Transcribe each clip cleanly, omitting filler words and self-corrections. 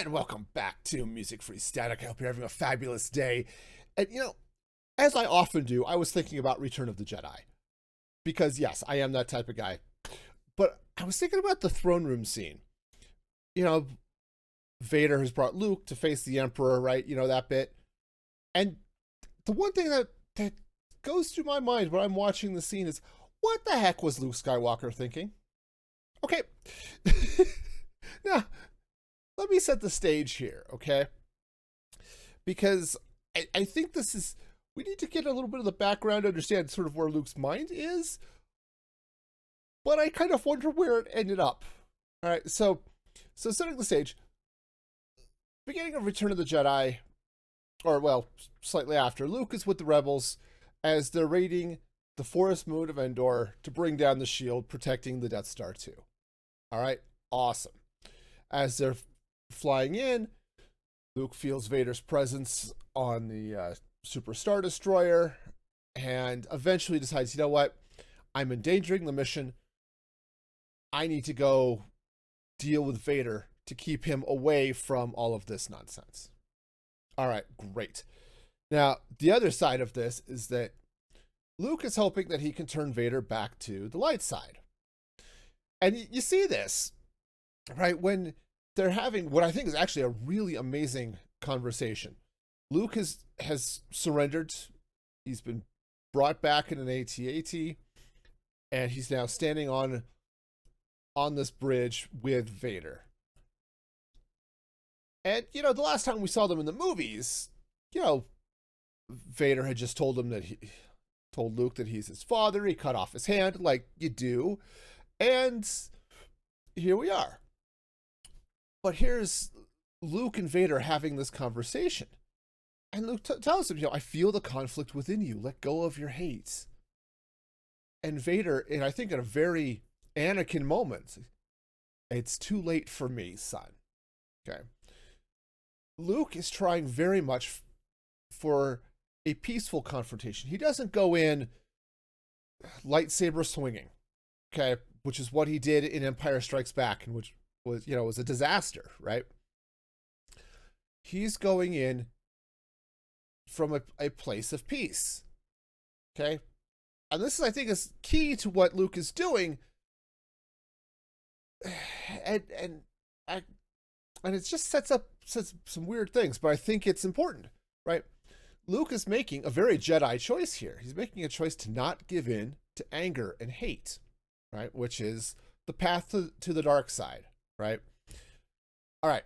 And welcome back to Music Free Static. I hope you're having a fabulous day. And as I often do, I was thinking about Return of the Jedi. Because yes, I am that type of guy. But I was thinking about the throne room scene. You know, Vader has brought Luke to face the Emperor, right? You know, that bit. And the one thing that goes through my mind when I'm watching the scene is, what the heck was Luke Skywalker thinking? Okay. Now, let me set the stage here, okay? Because I think we need to get a little bit of the background to understand sort of where Luke's mind is, but I kind of wonder where it ended up. All right, so setting the stage, beginning of Return of the Jedi, or well, slightly after, Luke is with the rebels as they're raiding the forest moon of Endor to bring down the shield protecting the Death Star 2. All right, awesome. As they're flying in, Luke feels Vader's presence on the Super Star Destroyer and eventually decides, you know what? I'm endangering the mission. I need to go deal with Vader to keep him away from all of this nonsense. All right, great. Now, the other side of this is that Luke is hoping that he can turn Vader back to the light side. And you see this, right, when they're having what I think is actually a really amazing conversation. Luke has surrendered. He's been brought back in an AT-AT, and he's now standing on this bridge with Vader. And, the last time we saw them in the movies, Vader had just told Luke that he's his father. He cut off his hand like you do. And here we are. But here's Luke and Vader having this conversation. And Luke tells him, I feel the conflict within you. Let go of your hate. And Vader, and I think in a very Anakin moment, it's too late for me, son. Okay. Luke is trying very much for a peaceful confrontation. He doesn't go in lightsaber swinging, okay, which is what he did in Empire Strikes Back, and which was a disaster, right? He's going in from a place of peace, okay? And this, I think, is key to what Luke is doing. And it just sets some weird things, but I think it's important, right? Luke is making a very Jedi choice here. He's making a choice to not give in to anger and hate, right? Which is the path to the dark side, right? All right.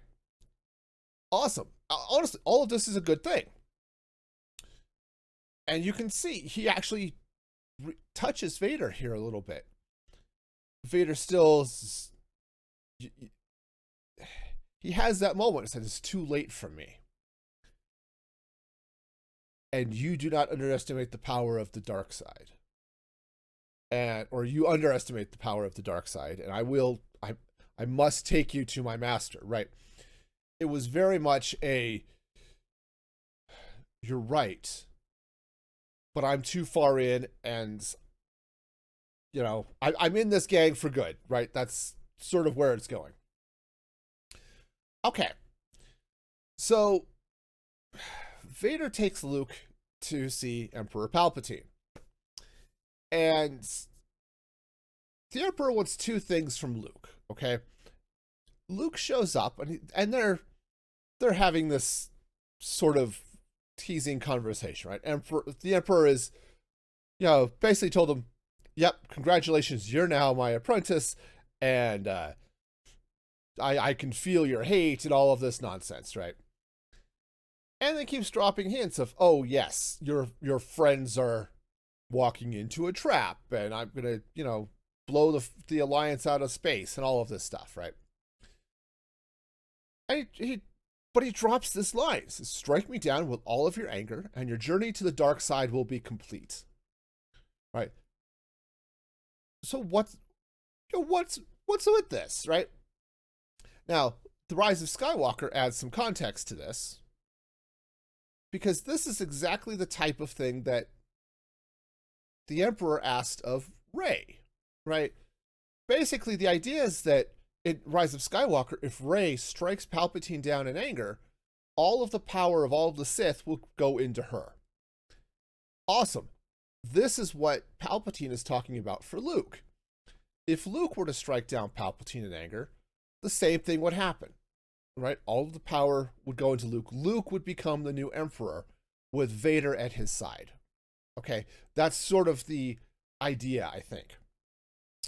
Awesome. Honestly, all of this is a good thing. And you can see he actually touches Vader here a little bit. Vader still, he has that moment. It says, it's too late for me. And you do not underestimate the power of the dark side. Or you underestimate the power of the dark side. And I must take you to my master, right? It was very much you're right, but I'm too far in, and, I'm in this gang for good, right? That's sort of where it's going. Okay. So, Vader takes Luke to see Emperor Palpatine. And the Emperor wants two things from Luke, okay? Luke shows up, and they're having this sort of teasing conversation, right? The Emperor is, basically told him, yep, congratulations, you're now my apprentice, and I can feel your hate and all of this nonsense, right? And then keeps dropping hints of, oh yes, your friends are walking into a trap, and I'm gonna, blow the Alliance out of space and all of this stuff, right? But he drops this line. He says, strike me down with all of your anger, and your journey to the dark side will be complete. Right? So what's with this, right? Now, the Rise of Skywalker adds some context to this, because this is exactly the type of thing that the Emperor asked of Rey, right? Basically, the idea is that in Rise of Skywalker, if Rey strikes Palpatine down in anger, all of the power of all of the Sith will go into her. Awesome. This is what Palpatine is talking about for Luke. If Luke were to strike down Palpatine in anger, the same thing would happen, right? All of the power would go into Luke. Luke would become the new Emperor with Vader at his side. Okay, that's sort of the idea, I think.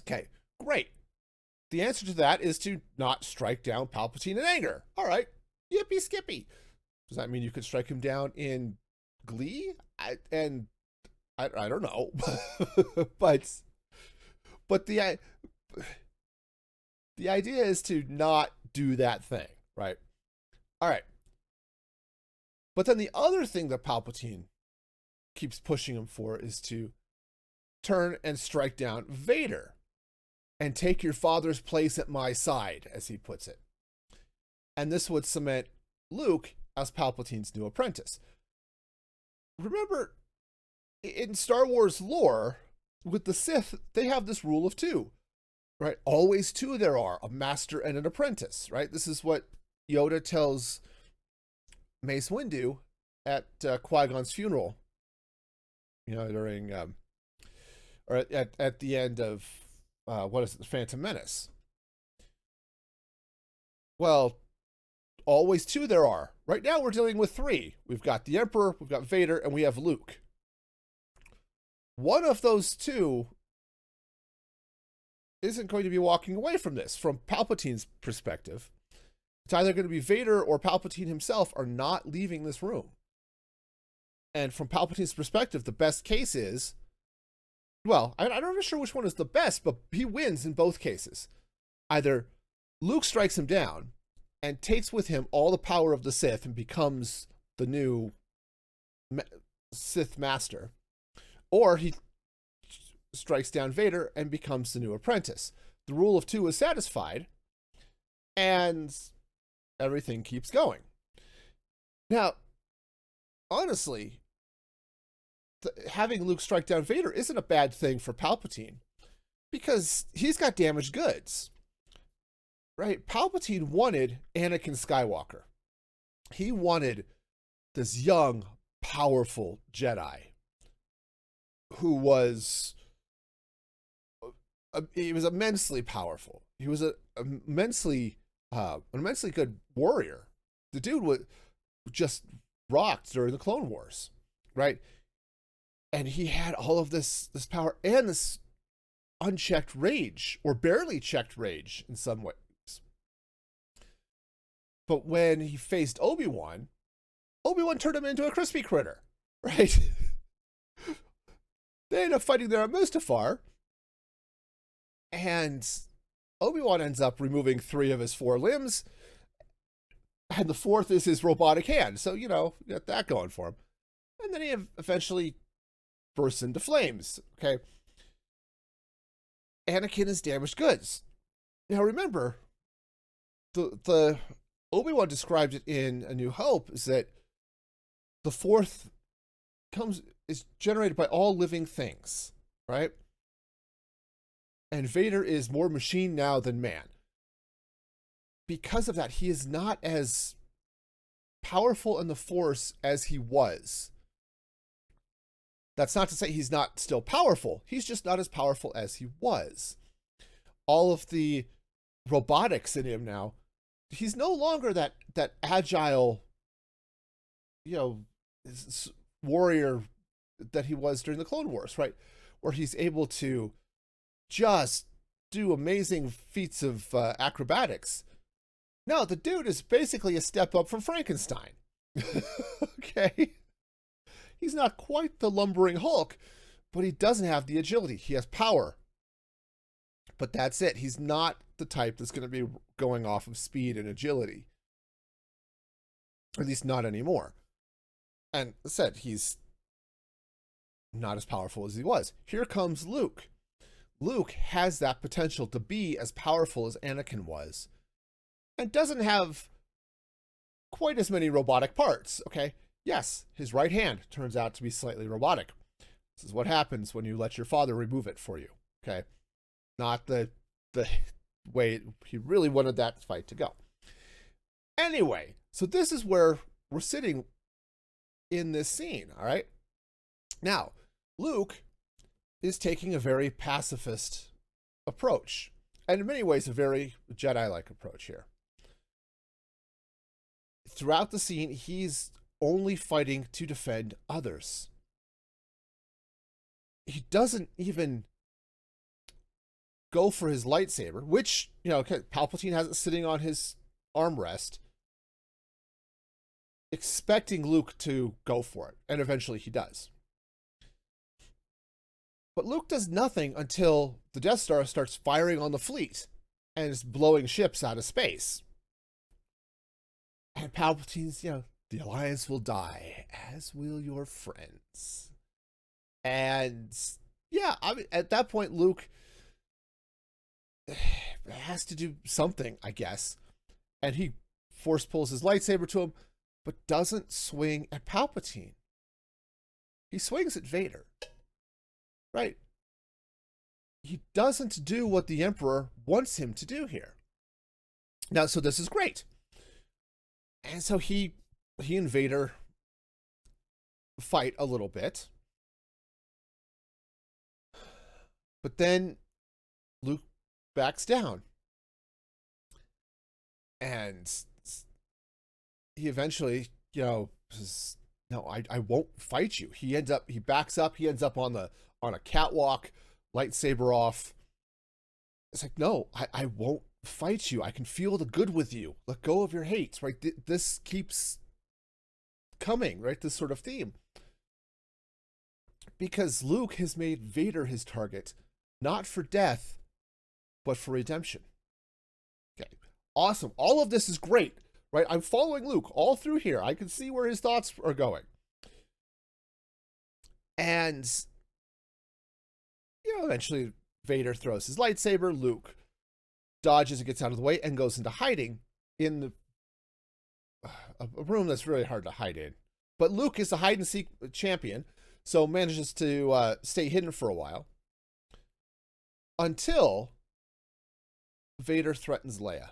Okay, great. The answer to that is to not strike down Palpatine in anger. All right, yippee skippy. Does that mean you could strike him down in glee? I don't know, but the idea is to not do that thing, right? All right. But then the other thing that Palpatine keeps pushing him for is to turn and strike down Vader and take your father's place at my side, as he puts it. And this would cement Luke as Palpatine's new apprentice. Remember, in Star Wars lore, with the Sith, they have this rule of two, right? Always two there are, a master and an apprentice, right? This is what Yoda tells Mace Windu at Qui-Gon's funeral, during, or at the end of, The Phantom Menace. Well, always two there are. Right now we're dealing with three. We've got the Emperor, we've got Vader, and we have Luke. One of those two isn't going to be walking away from this. From Palpatine's perspective, it's either going to be Vader or Palpatine himself are not leaving this room. And from Palpatine's perspective, the best case is, well, I'm not sure which one is the best, but he wins in both cases. Either Luke strikes him down and takes with him all the power of the Sith and becomes the new Sith master, or he strikes down Vader and becomes the new apprentice. The rule of two is satisfied, and everything keeps going. Now, honestly, having Luke strike down Vader isn't a bad thing for Palpatine, because he's got damaged goods, right? Palpatine wanted Anakin Skywalker. He wanted this young, powerful Jedi who was immensely powerful. He was an immensely good warrior. The dude was just rocked during the Clone Wars, right? And he had all of this power and this unchecked rage, or barely checked rage in some ways. But when he faced Obi-Wan turned him into a crispy critter, right? They end up fighting there at Mustafar, and Obi-Wan ends up removing 3 of his 4 limbs, and the 4th is his robotic hand. So, you got that going for him. And then he eventually bursts into flames, okay? Anakin is damaged goods. Now, remember, the Obi-Wan described it in A New Hope, is that the 4th is generated by all living things, right? And Vader is more machine now than man. Because of that, he is not as powerful in the Force as he was. That's not to say he's not still powerful. He's just not as powerful as he was. All of the robotics in him now, he's no longer that agile, warrior that he was during the Clone Wars, right? Where he's able to just do amazing feats of acrobatics. No, the dude is basically a step up from Frankenstein. Okay? He's not quite the lumbering Hulk, but he doesn't have the agility. He has power. But that's it. He's not the type that's going to be going off of speed and agility. Or at least not anymore. And as I said, he's not as powerful as he was. Here comes Luke. Luke has that potential to be as powerful as Anakin was, and doesn't have quite as many robotic parts, okay? Yes, his right hand turns out to be slightly robotic. This is what happens when you let your father remove it for you, okay? Not the way he really wanted that fight to go. Anyway, so this is where we're sitting in this scene, all right? Now, Luke is taking a very pacifist approach, and in many ways a very Jedi-like approach here. Throughout the scene, he's only fighting to defend others. He doesn't even go for his lightsaber, which, Palpatine has it sitting on his armrest, expecting Luke to go for it, and eventually he does. But Luke does nothing until the Death Star starts firing on the fleet and is blowing ships out of space. And Palpatine's, the Alliance will die, as will your friends. And yeah, at that point, Luke has to do something, I guess. And he force pulls his lightsaber to him, but doesn't swing at Palpatine. He swings at Vader. Right? He doesn't do what the Emperor wants him to do here. Now, so this is great. And so he and Vader fight a little bit. But then Luke backs down. And he eventually, says, no, I won't fight you. He backs up, he ends up on a catwalk, lightsaber off. It's like, no, I won't fight you. I can feel the good with you. Let go of your hate, right? This keeps coming, right? This sort of theme. Because Luke has made Vader his target, not for death, but for redemption. Okay, awesome. All of this is great, right? I'm following Luke all through here. I can see where his thoughts are going. And eventually Vader throws his lightsaber. Luke dodges and gets out of the way and goes into hiding in a room that's really hard to hide in. But Luke is a hide and seek champion, so manages to stay hidden for a while until Vader threatens Leia.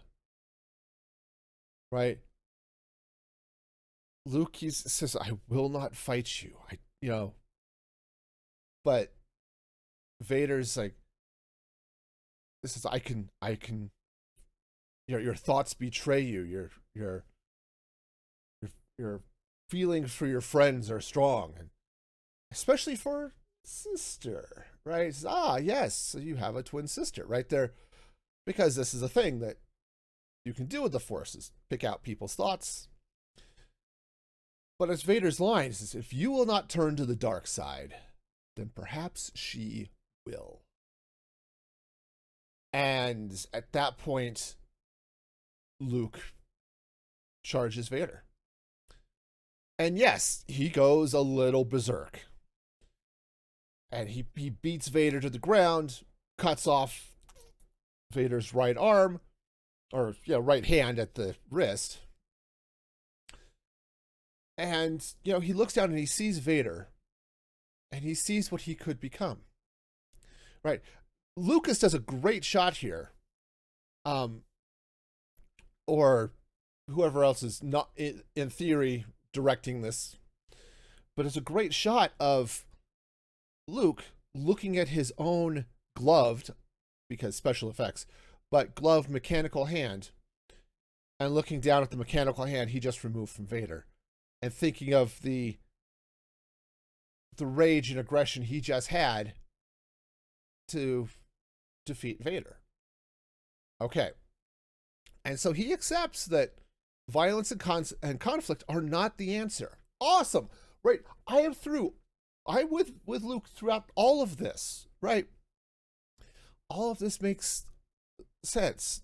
Right? Luke says, I will not fight you. But Vader's like, this is, I can, your thoughts betray you. Your feelings for your friends are strong, and especially for sister, right? Says, yes, so you have a twin sister right there, because this is a thing that you can do with the Force, is pick out people's thoughts. But as Vader's line is, if you will not turn to the dark side, then perhaps she will. And at that point, Luke charges Vader. And yes, he goes a little berserk. And he beats Vader to the ground, cuts off Vader's right arm, or right hand at the wrist. And, he looks down and he sees Vader, and he sees what he could become. Right? Lucas does a great shot here. Or whoever else is not, in theory, directing this. But it's a great shot of Luke looking at his own gloved, because special effects, but gloved mechanical hand, and looking down at the mechanical hand he just removed from Vader, and thinking of the rage and aggression he just had to defeat Vader. Okay. And so he accepts that violence and conflict are not the answer. Awesome. Right. I'm with Luke throughout all of this. Right. All of this makes sense.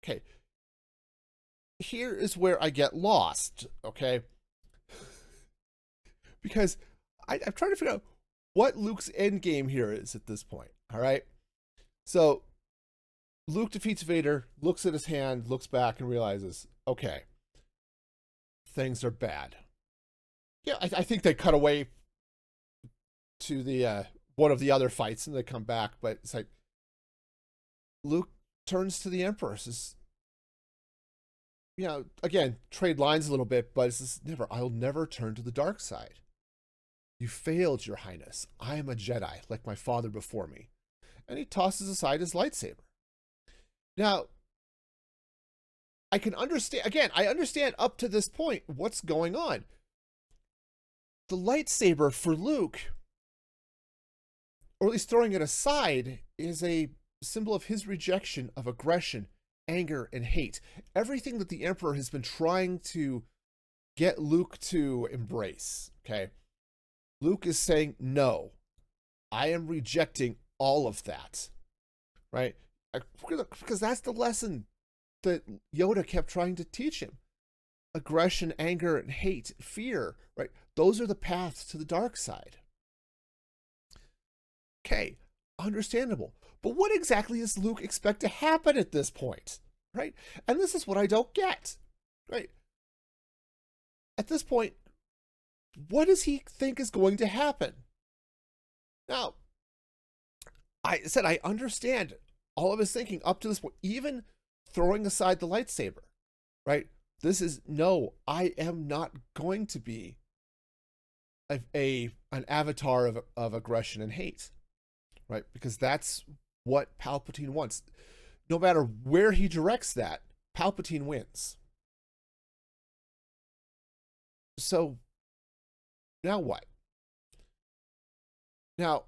Okay. Here is where I get lost. Okay. Because I'm trying to figure out what Luke's endgame here is at this point. All right. So Luke defeats Vader, looks at his hand, looks back, and realizes, okay, things are bad. Yeah, I think they cut away to the one of the other fights and they come back, but it's like Luke turns to the Emperor, says, again, trade lines a little bit, but it's just I'll never turn to the dark side. You failed, Your Highness. I am a Jedi, like my father before me. And he tosses aside his lightsaber. Now, I can understand, again, I understand up to this point what's going on. The lightsaber for Luke, or at least throwing it aside, is a symbol of his rejection of aggression, anger, and hate. Everything that the Emperor has been trying to get Luke to embrace, okay? Luke is saying, no, I am rejecting all of that, right? Because that's the lesson that Yoda kept trying to teach him. Aggression, anger, and hate, fear, right? Those are the paths to the dark side. Okay, understandable. But what exactly does Luke expect to happen at this point, right? And this is what I don't get, right? At this point, what does he think is going to happen? Now, I said I understand all of his thinking up to this point, even throwing aside the lightsaber, right? This is, no, I am not going to be an avatar of aggression and hate, right? Because that's what Palpatine wants. No matter where he directs that, Palpatine wins. So, now what? Now,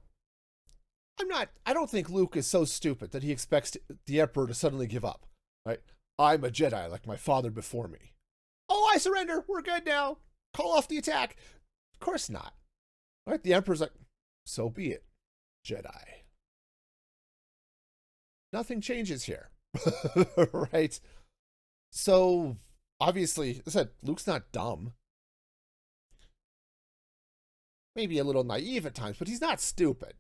I don't think Luke is so stupid that he expects the Emperor to suddenly give up, right? I'm a Jedi like my father before me. Oh, I surrender. We're good now. Call off the attack. Of course not. Right? The Emperor's like, so be it, Jedi. Nothing changes here. Right? So, obviously, as I said, Luke's not dumb. Maybe a little naive at times, but he's not stupid.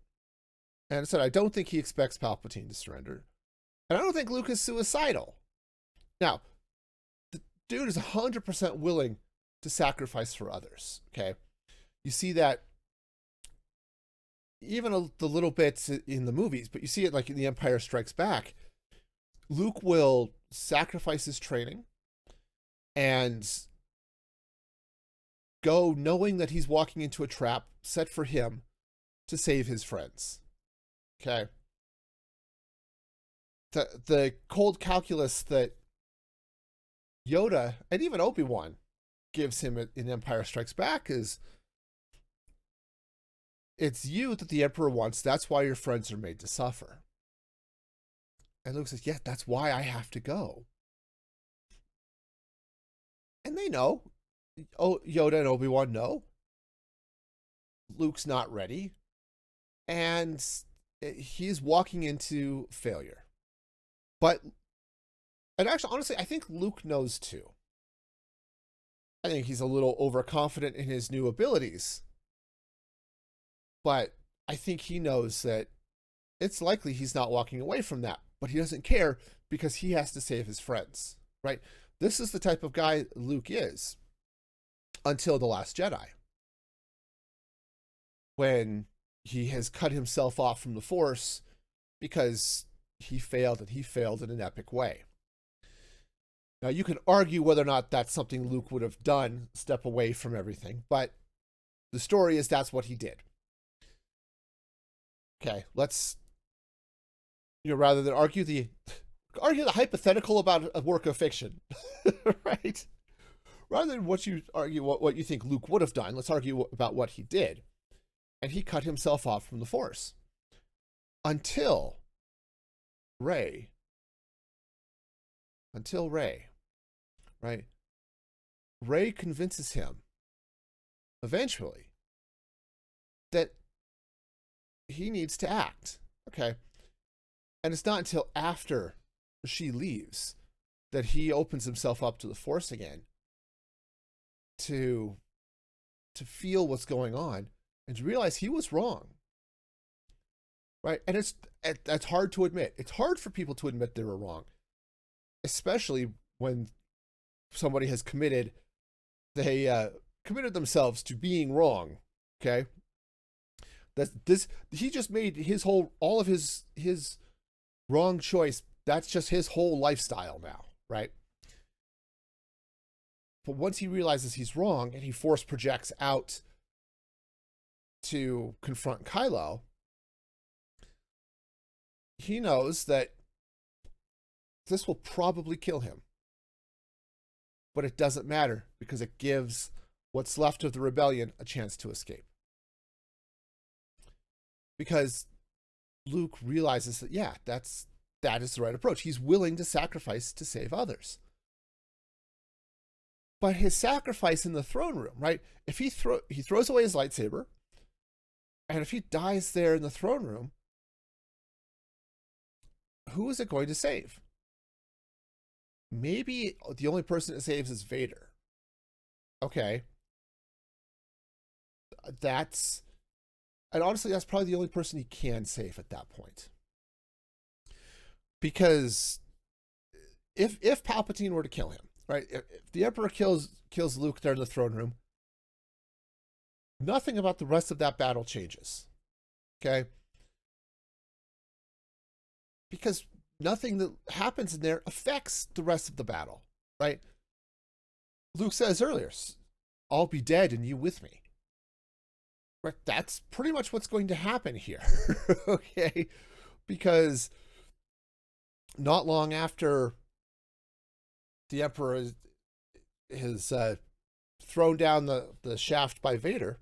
And I said, I don't think he expects Palpatine to surrender. And I don't think Luke is suicidal. Now, the dude is 100% willing to sacrifice for others, okay? You see that even the little bits in the movies, but you see it like in The Empire Strikes Back. Luke will sacrifice his training and go knowing that he's walking into a trap set for him to save his friends. Okay. The cold calculus that Yoda and even Obi-Wan gives him in Empire Strikes Back is, it's you that the Emperor wants. That's why your friends are made to suffer. And Luke says, yeah, that's why I have to go. And they know. Yoda and Obi-Wan know. Luke's not ready. And he's walking into failure. And actually, honestly, I think Luke knows too. I think he's a little overconfident in his new abilities. But I think he knows that it's likely he's not walking away from that. But he doesn't care because he has to save his friends, right? This is the type of guy Luke is until The Last Jedi, when he has cut himself off from the Force because he failed, and he failed in an epic way. Now, you can argue whether or not that's something Luke would have done, step away from everything, but the story is that's what he did. Okay, let's, rather than argue the hypothetical about a work of fiction, right? Rather than what you think Luke would have done, let's argue about what he did. And he cut himself off from the Force until Rey, right? Rey convinces him eventually that he needs to act, okay? And it's not until after she leaves that he opens himself up to the Force again to feel what's going on and to realize he was wrong, right? And that's hard to admit. It's hard for people to admit they were wrong, especially when somebody has committed themselves to being wrong, okay? He just made all of his wrong choice That's just his whole lifestyle now, right? But once he realizes he's wrong and he force projects out to confront Kylo, he knows that this will probably kill him. But it doesn't matter because it gives what's left of the rebellion a chance to escape. Because Luke realizes that, yeah, that is the right approach. He's willing to sacrifice to save others. But his sacrifice in the throne room, right? If he throws away his lightsaber, and if he dies there in the throne room, who is it going to save? Maybe the only person it saves is Vader. Okay. And honestly, that's probably the only person he can save at that point. Because if Palpatine were to kill him, right? If the Emperor kills Luke there in the throne room, nothing about the rest of that battle changes. Okay? Because nothing that happens in there affects the rest of the battle, right? Luke says earlier, I'll be dead and you with me. Right? That's pretty much what's going to happen here. Okay? Because not long after the Emperor is thrown down the shaft by Vader,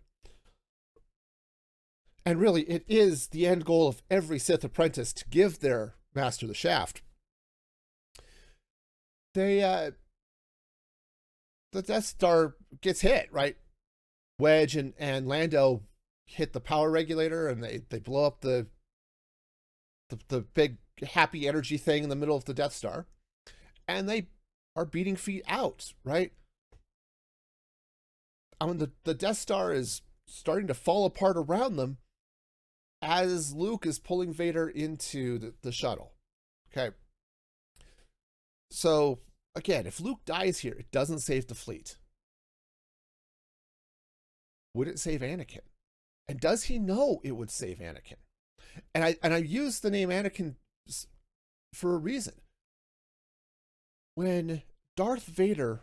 and really it is the end goal of every Sith apprentice to give their master the shaft, the Death Star gets hit, right? Wedge and Lando hit the power regulator, and they blow up the big happy energy thing in the middle of the Death Star, and they are beating feet out, right? I mean, the Death Star is starting to fall apart around them as Luke is pulling Vader into the shuttle. Okay. So, again, if Luke dies here, it doesn't save the fleet. Would it save Anakin? And does he know it would save Anakin? And I use the name Anakin for a reason. When Darth Vader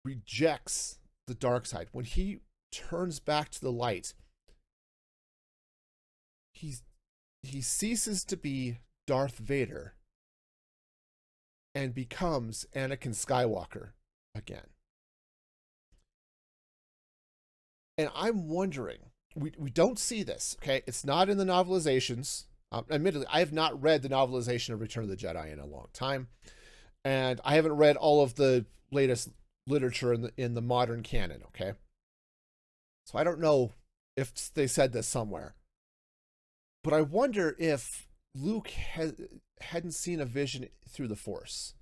rejects the dark side, when he turns back to the light, he ceases to be Darth Vader and becomes Anakin Skywalker again. And I'm wondering, we don't see this, okay? It's not in the novelizations. Admittedly, I have not read the novelization of Return of the Jedi in a long time. And I haven't read all of the latest literature in the modern canon, okay? So I don't know if they said this somewhere. But I wonder if Luke hadn't seen a vision through the Force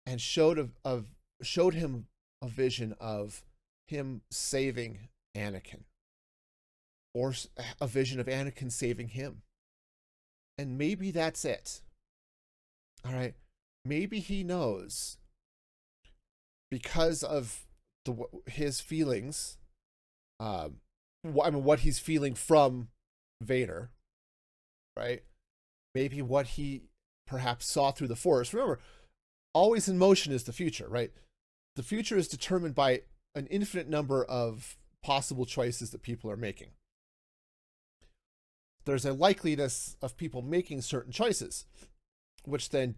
and showed him a vision of him saving Anakin, or a vision of Anakin saving him. And maybe that's it. All right. Maybe he knows, because of his feelings, what he's feeling from Vader, right? Maybe what he perhaps saw through the Force. Remember, always in motion is the future, right? The future is determined by an infinite number of possible choices that people are making. There's a likeliness of people making certain choices, which then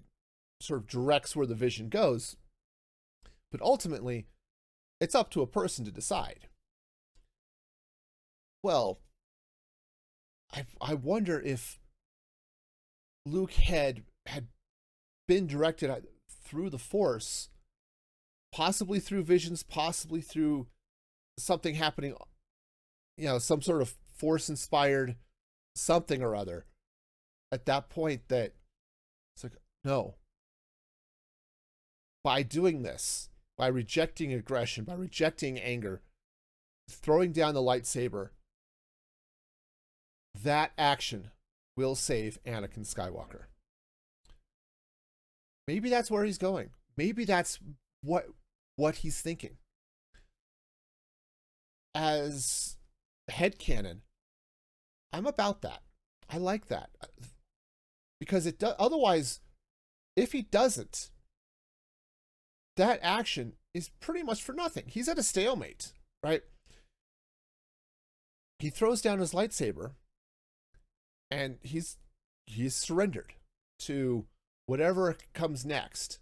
sort of directs where the vision goes. But ultimately, it's up to a person to decide. Well, I wonder if Luke had been directed through the Force, possibly through visions, possibly through something happening, some sort of Force-inspired something or other, at that point, that it's like, no. By doing this, by rejecting aggression, by rejecting anger, throwing down the lightsaber, that action will save Anakin Skywalker. Maybe that's where he's going. Maybe that's what he's thinking. As headcanon, I'm about that. I like that. because otherwise, if he doesn't, that action is pretty much for nothing. He's at a stalemate, right? He throws down his lightsaber, and he's surrendered to whatever comes next.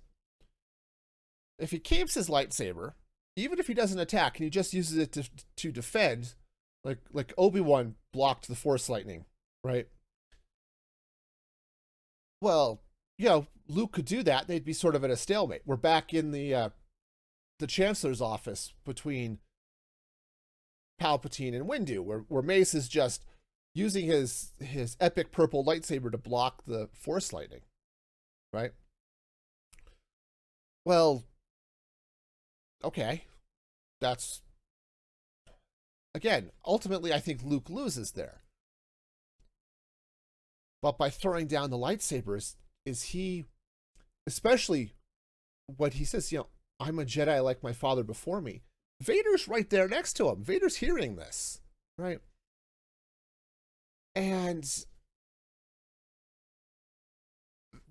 If he keeps his lightsaber, even if he doesn't attack and he just uses it to defend, like Obi-Wan blocked the Force lightning, right? Well, Luke could do that. They'd be sort of at a stalemate. We're back in the Chancellor's office between Palpatine and Windu, where Mace is just using his epic purple lightsaber to block the Force lightning, right? Well, okay, that's, again, ultimately I think Luke loses there. But by throwing down the lightsabers, is he, especially what he says, I'm a Jedi like my father before me. Vader's right there next to him. Vader's hearing this, right? And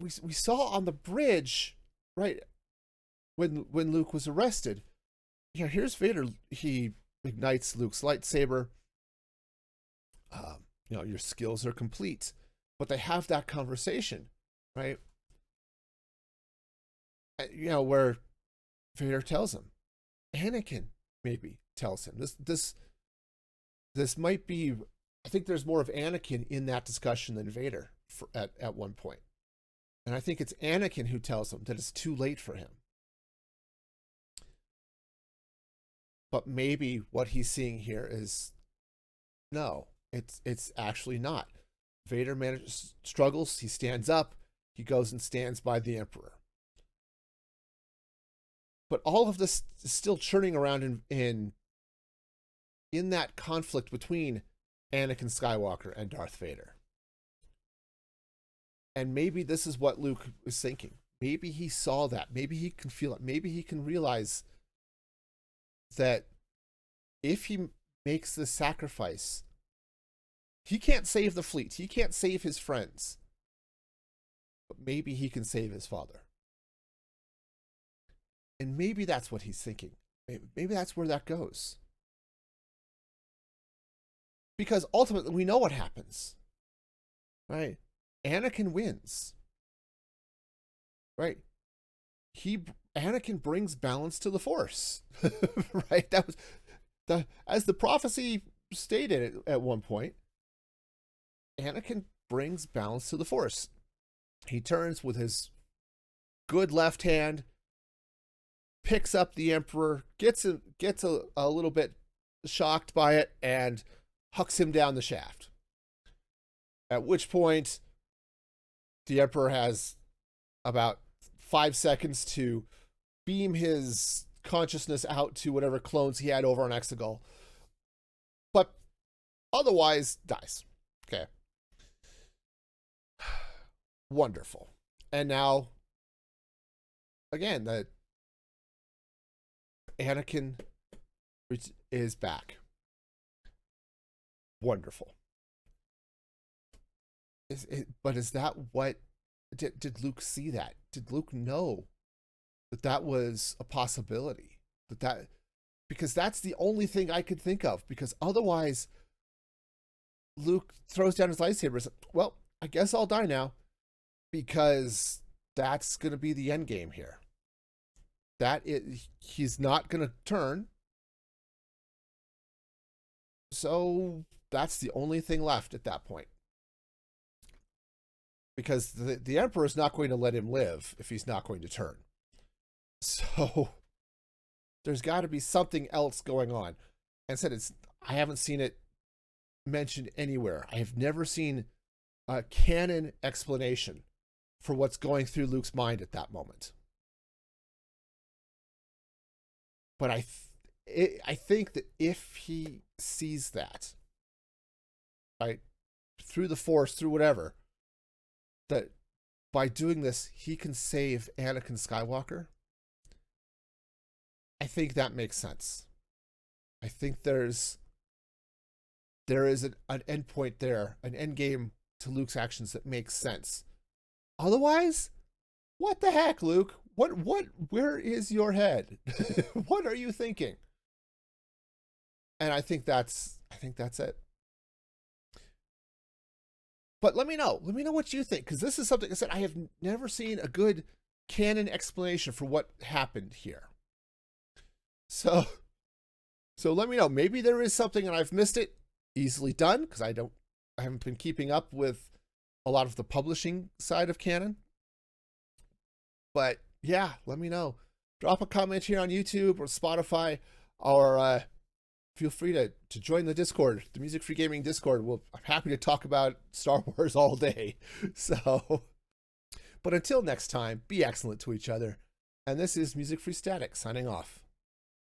we saw on the bridge, right, when Luke was arrested, here's Vader. He ignites Luke's lightsaber. Your skills are complete. But they have that conversation, right? Where Vader tells him, Anakin maybe tells him this might be. I think there's more of Anakin in that discussion than Vader at one point, and I think it's Anakin who tells him that it's too late for him. But maybe what he's seeing here is, no, it's actually not. Vader struggles. He stands up. He goes and stands by the Emperor. But all of this is still churning around in that conflict between Anakin Skywalker and Darth Vader. And maybe this is what Luke is thinking. Maybe he saw that. Maybe he can feel it. Maybe he can realize that if he makes this sacrifice, he can't save the fleet. He can't save his friends. But maybe he can save his father. And maybe that's what he's thinking. Maybe that's where that goes. Because ultimately, we know what happens. Right? Anakin wins. Right? Anakin brings balance to the Force. Right? That was as the prophecy stated at one point. Anakin brings balance to the Force. He turns with his good left hand, picks up the Emperor, gets a little bit shocked by it, and hucks him down the shaft. At which point, the Emperor has about 5 seconds to beam his consciousness out to whatever clones he had over on Exegol, but otherwise dies. Okay. Wonderful. And now, again, the Anakin is back. Wonderful. But is that what did Luke see that? Did Luke know that was a possibility? Because that's the only thing I could think of. Because otherwise, Luke throws down his lightsaber and says, well, I guess I'll die now. Because that's going to be the end game here. He's not going to turn. So that's the only thing left at that point. Because the Emperor is not going to let him live if he's not going to turn. So there's got to be something else going on. And said I haven't seen it mentioned anywhere. I have never seen a canon explanation for what's going through Luke's mind at that moment. But I think that if he sees that, right, through the Force, through whatever, that by doing this, he can save Anakin Skywalker, I think that makes sense. I think there is an endpoint there, an end game to Luke's actions that makes sense. Otherwise, what the heck, Luke? Where is your head? What are you thinking? And I think that's it. But let me know what you think, because this is something I said I have never seen a good canon explanation for what happened here. So let me know. Maybe there is something and I've missed it. Easily done, because I haven't been keeping up with a lot of the publishing side of canon. But yeah, let me know. Drop a comment here on YouTube or Spotify, or feel free to join the Discord, the Music Free Gaming Discord. I'm happy to talk about Star Wars all day. So, but until next time, be excellent to each other. And this is Music Free Static signing off.